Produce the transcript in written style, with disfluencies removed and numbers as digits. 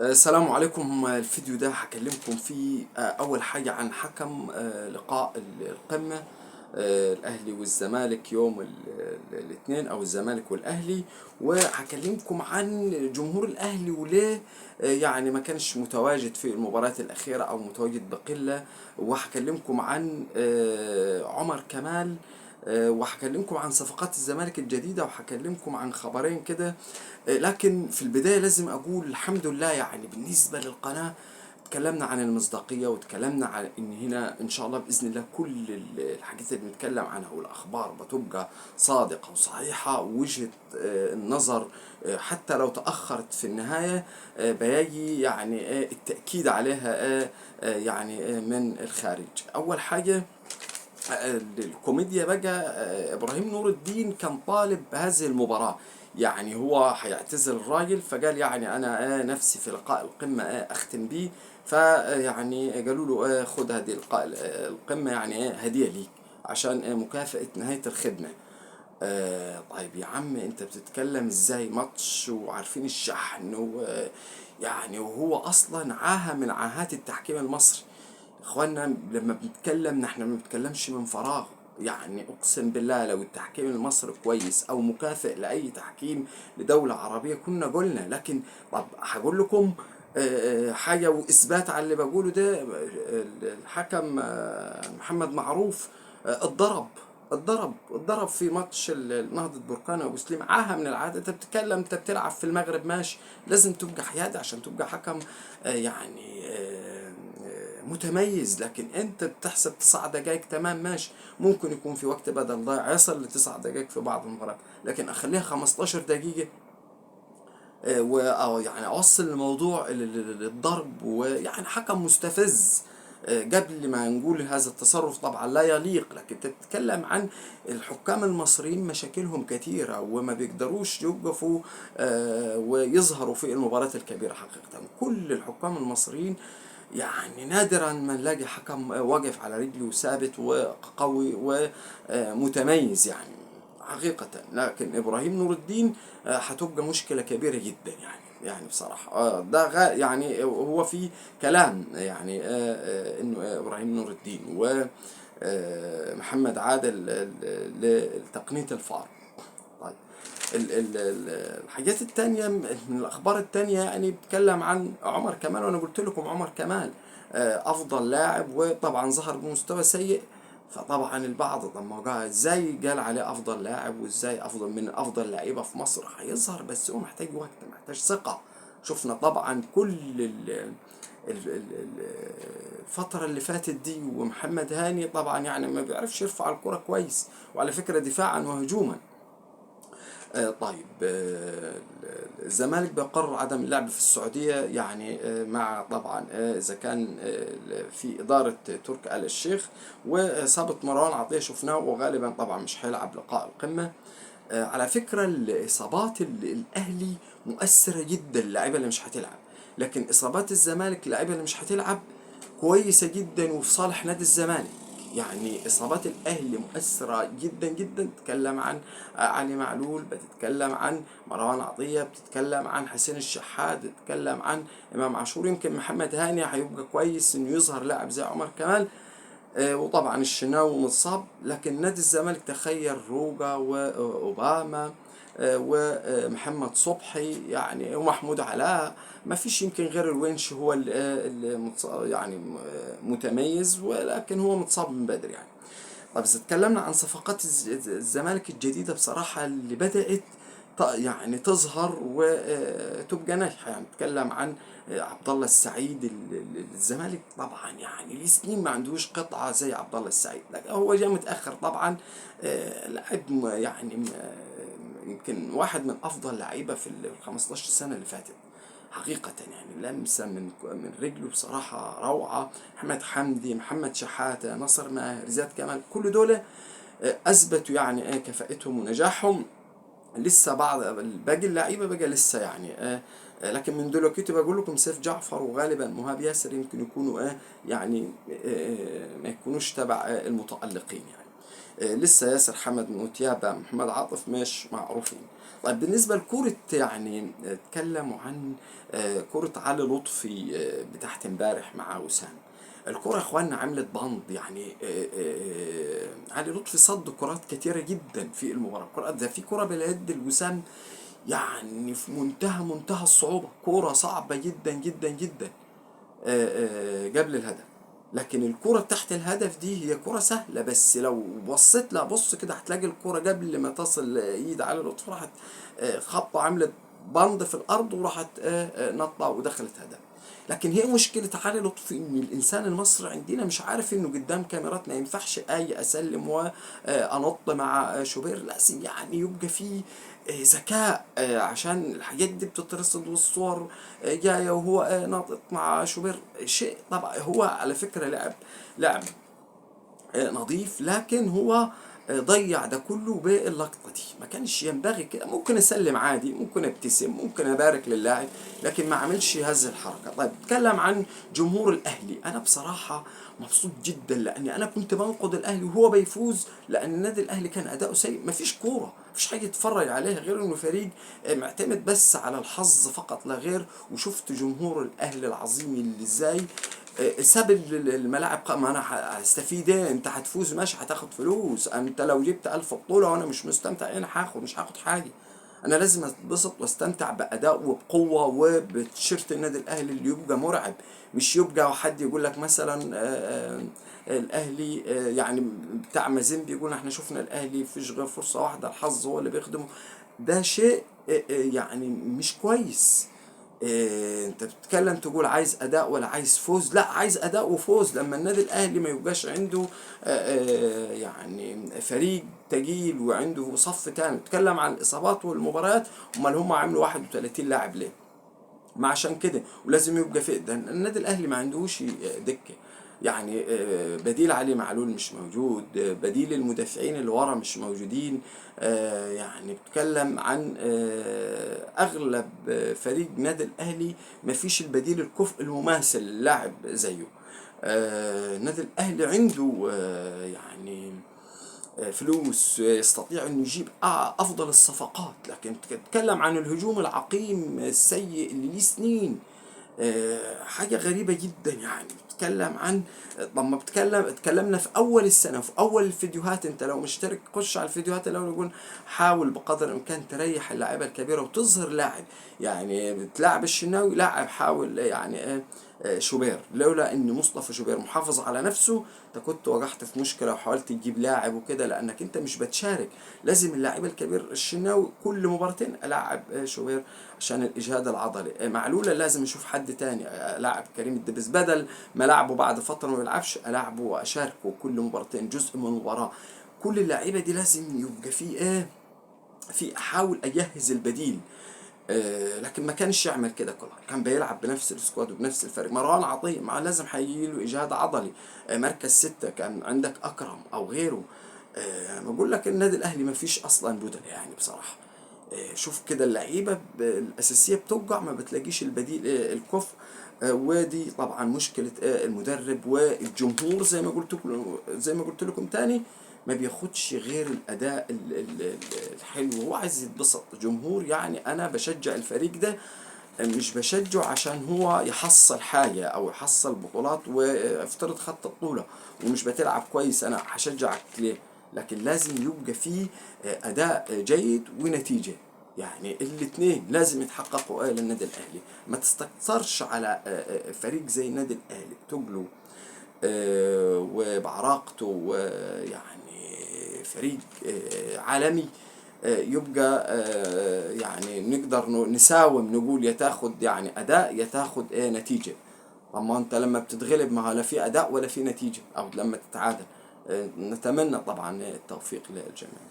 السلام عليكم. الفيديو ده هكلمكم فيه أول حاجة عن حكم لقاء القمة، الأهلي والزمالك يوم الاثنين، أو الزمالك والأهلي. وهكلمكم عن جمهور الأهلي وليه يعني ما كانش متواجد في المباراة الأخيرة أو متواجد بقلة. وهكلمكم عن عمر كمال، وهكلمكم عن صفقات الزمالك الجديدة، وهكلمكم عن خبرين كده. لكن في البداية لازم أقول الحمد لله، يعني بالنسبة للقناة اتكلمنا عن المصداقية، واتكلمنا عن ان هنا ان شاء الله باذن الله كل الحاجات اللي بنتكلم عنها والاخبار بتبقى صادقة وصحيحة، ووجهة النظر حتى لو تأخرت في النهاية بيجي يعني التأكيد عليها يعني من الخارج. اول حاجة الكوميديا بقى، ابراهيم نور الدين كان طالب هذه المباراة. يعني هو هيعتزل الراجل، فقال يعني انا نفسي في لقاء القمة اختم بيه. فيعني قالوا له خد هذه القمة، يعني هدية ليك عشان مكافأة نهاية الخدمة. طيب يا عم، انت بتتكلم ازاي ماتش وعارفين الشحن يعني وهو اصلا عاهة من عاهات التحكيم المصري. اخوانا لما بنتكلم نحن ما بنتكلمش من فراغ. يعني اقسم بالله لو التحكيم المصري كويس او مكافئ لاي تحكيم لدولة عربية كنا قلنا. لكن طب هقول لكم حاجة واثبات على اللي بقوله ده. الحكم محمد معروف اتضرب في ماتش نهضة بركان ابو سليم. عاهة من العادة. انت بتتكلم، انت بتلعب في المغرب ماشي، لازم تبقى حيادي عشان تبقى حكم يعني متميز. لكن انت بتحسب 9 دقائق تمام ماشي، ممكن يكون في وقت بدل ضايع يصل ل9 دقائق في بعض المباريات، لكن اخليها 15 دقيقة أو يعني اوصل الموضوع للضرب. ويعني حكم مستفز. قبل ما نقول هذا التصرف طبعا لا يليق، لكن تتكلم عن الحكام المصريين مشاكلهم كثيرة وما بيقدروش يوقفوا ويظهروا في المباريات الكبيرة. حقيقة كل الحكام المصريين يعني نادرا ما نلاقي حكم واقف على رجله وثابت وقوي ومتميز يعني حقيقة. لكن إبراهيم نور الدين هتبقى مشكلة كبيرة جدا يعني بصراحة ده يعني هو في كلام يعني إنه إبراهيم نور الدين ومحمد عادل لتقنية الفار. طيب الحاجات التانية من الأخبار التانية يعني بتكلم عن عمر كمال. وأنا قلت لكم عمر كمال أفضل لاعب، وطبعا ظهر بمستوى سيء. فطبعا البعض طب ما هو ازاي قال عليه افضل لاعب، وازاي افضل من افضل لعيبه في مصر؟ هيظهر بس هو محتاج وقت، محتاج ثقه. شفنا طبعا كل الفترة اللي فاتت دي، ومحمد هاني طبعا يعني ما بيعرفش يرفع الكرة كويس، وعلى فكرة دفاعا وهجوما. طيب الزمالك بيقرر عدم اللعب في السعودية، يعني مع طبعا إذا كان في إدارة تركي آل الشيخ. وإصابة مروان عطية شفناه، وغالبا طبعا مش هيلعب لقاء القمة. على فكرة الإصابات الأهلي مؤثرة جدا، اللعيبة اللي مش هتلعب. لكن إصابات الزمالك اللعيبة اللي مش هتلعب كويسة جدا وفي صالح نادي الزمالك. يعني إصابات الأهلي مؤثرة جدا جدا. بتتكلم عن علي معلول، بتتكلم عن مروان عطية، بتتكلم عن حسين الشحات، بتتكلم عن إمام عاشور. يمكن محمد هاني هيبقى كويس إنه يظهر لاعب زي عمر كمال. وطبعا الشناوي متصاب. لكن نادي الزمالك تخيل روجا وأوباما ومحمد صبحي يعني ومحمود علاء. ما فيش يمكن غير الونش هو اللي يعني متميز، ولكن هو متصاب من بدري يعني. طب إذا اتكلمنا عن صفقات الزمالك الجديدة بصراحة اللي بدأت يعني تظهر وتبقى ناجحة. يعني نتكلم عن عبد الله السعيد. الزمالك طبعا يعني ليه سنين ما عندوش قطعة زي عبد الله السعيد، لكن هو جاء متأخر طبعا. لعب يعني يمكن واحد من أفضل لعيبة في ال 15 سنة اللي فاتت حقيقة. يعني لمسة من رجله بصراحة روعة. محمد حمدي، محمد شحاتة، نصر ماهر، زياد كمال، كل دول اثبتوا يعني كفاءتهم ونجاحهم. لسه بعض باقي اللعيبه بقى لسه يعني لكن من دول كنت بقول لكم سيف جعفر وغالبا مهاب ياسر يمكن يكونوا يعني ما يكونوش تبع المتألقين يعني. لسه ياسر حمد وتيابا محمد عاطف مش معروفين. طيب بالنسبة لكرة يعني اتكلموا عن كرة علي لطفي بتاعت امبارح مع وسام. الكرة يا اخوانا عملت بند يعني علي لطفي صد كرات كتيرة جدا في المباراة. كرات ده في كرة باليد الوسام يعني في منتهى الصعوبة، كرة صعبة جدا جدا جدا قبل الهدف. لكن الكرة تحت الهدف دي هي كرة سهلة، بس لو بصيت لها بص كده هتلاقي الكرة قبل ما تصل ايد علي لطفي راحت خبطة عملت بند في الأرض، وراحت نطة ودخلت هدف. لكن هي مشكلة علي لطفي إن الإنسان المصري عندنا مش عارف إنه قدام كاميرات ما ينفعش أسلم وأنط مع شوبير، لازم يعني يبقى فيه ذكاء عشان الحاجات دي بتترصد والصور جاية وهو ناطط مع شوبير. شيء طبعا هو على فكرة لعب نظيف، لكن هو ضيع ده كله باللقطة دي. ما كانش ينبغي كده. ممكن اسلم عادي، ممكن ابتسم، ممكن ابارك للاعب، لكن ما عملش هذه الحركة. طيب اتكلم عن جمهور الاهلي. انا بصراحة مبسوط جدا لاني انا كنت بنقد الاهلي وهو بيفوز، لان النادي الاهلي كان اداؤه سيء، مفيش كورة، مفيش حاجة تتفرج عليها غير انه فريق معتمد بس على الحظ فقط لا غير. وشفت جمهور الاهلي العظيم اللي ازاي ساب الملاعب. ما انا هستفيد ايه؟ انت هتفوز ماشي هتاخد فلوس، انت لو جبت 1000 بطولة وانا مش مستمتع انا مش هاخد حاجة. انا لازم اتبسط واستمتع باداء وبقوة وبتيشيرت النادي الاهلي اللي يبقى مرعب، مش يبقى حد يقول لك مثلا الاهلي يعني بتاع مازيمبي يقول احنا شفنا الاهلي فيش غير فرصة واحدة الحظ هو اللي بيخدمه. ده شيء يعني مش كويس. انت بتتكلم تقول عايز اداء ولا عايز فوز؟ لا، عايز اداء وفوز. لما النادي الاهلي ما يبقاش عنده يعني فريق تقيل وعنده صف تاني. بتتكلم عن الاصابات والمباريات، امال هم عملوا 31 لاعب ليه؟ ما عشان كده ولازم يبقى في ده. النادي الاهلي ما عندوش دكه يعني بديل. علي معلول مش موجود، بديل المدافعين اللي ورا مش موجودين. يعني بتكلم عن اغلب فريق نادي الاهلي ما فيش البديل الكفء المماثل لاعب زيه. النادي الاهلي عنده يعني فلوس يستطيع انه يجيب افضل الصفقات، لكن تتكلم عن الهجوم العقيم السيء اللي ليه سنين. حاجة غريبة جدا يعني. بتتكلم عن لما اتكلمنا في اول السنة في اول الفيديوهات. انت لو مشترك خش على الفيديوهات الاول يقول حاول بقدر الامكان تريح اللاعيبة الكبيرة وتظهر لاعب. يعني بتلاعب الشناوي لاعب، حاول يعني شوبير. لولا ان مصطفى شوبير محافظ على نفسه انت كنت وقعت في مشكله وحاولت تجيب لاعب وكده، لانك انت مش بتشارك. لازم اللاعب الكبير الشناوي كل مباراتين العب شوبير عشان الاجهاد العضلي. معلوله لازم اشوف حد تاني العب كريم الدبس، بدل ما لعبه بعد فتره ما بيلعبش العبه واشاركه كل مباراتين جزء من المباراه. كل اللعيبه دي لازم يبقى في في احاول اجهز البديل. لكن ما كانش يعمل كده كله. كان بيلعب بنفس السكواد وبنفس الفريق. مروان عطية مع لازم هيجيله إجهاد عضلي. مركز 6 كان عندك أكرم أو غيره. بقول لك النادي الأهلي ما فيش أصلا بدل يعني بصراحة. شوف كده اللعيبة الأساسية بتوقع، ما بتلاقيش البديل الكفء. ودي طبعا مشكلة المدرب والجمهور. زي ما قلت لكم تاني، ما بياخدش غير الاداء الحلو. هو عايز يتبسط جمهور. يعني انا بشجع الفريق ده، مش بشجعه عشان هو يحصل حاجة او يحصل بطولات. وافترض خدت بطولة ومش بتلعب كويس، انا هشجعك ليه؟ لكن لازم يبقى فيه اداء جيد ونتيجة. يعني الاثنين لازم يتحققوا للنادي الاهلي. ما تستقصرش على فريق زي النادي الاهلي تقله وبعراقته ويعني فريق عالمي. يبقى يعني نقدر نساوم نقول يا تاخد يعني اداء يا تاخد نتيجة. اما انت لما بتتغلب ما لا في اداء ولا في نتيجة، او لما تتعادل. نتمنى طبعا التوفيق للجميع.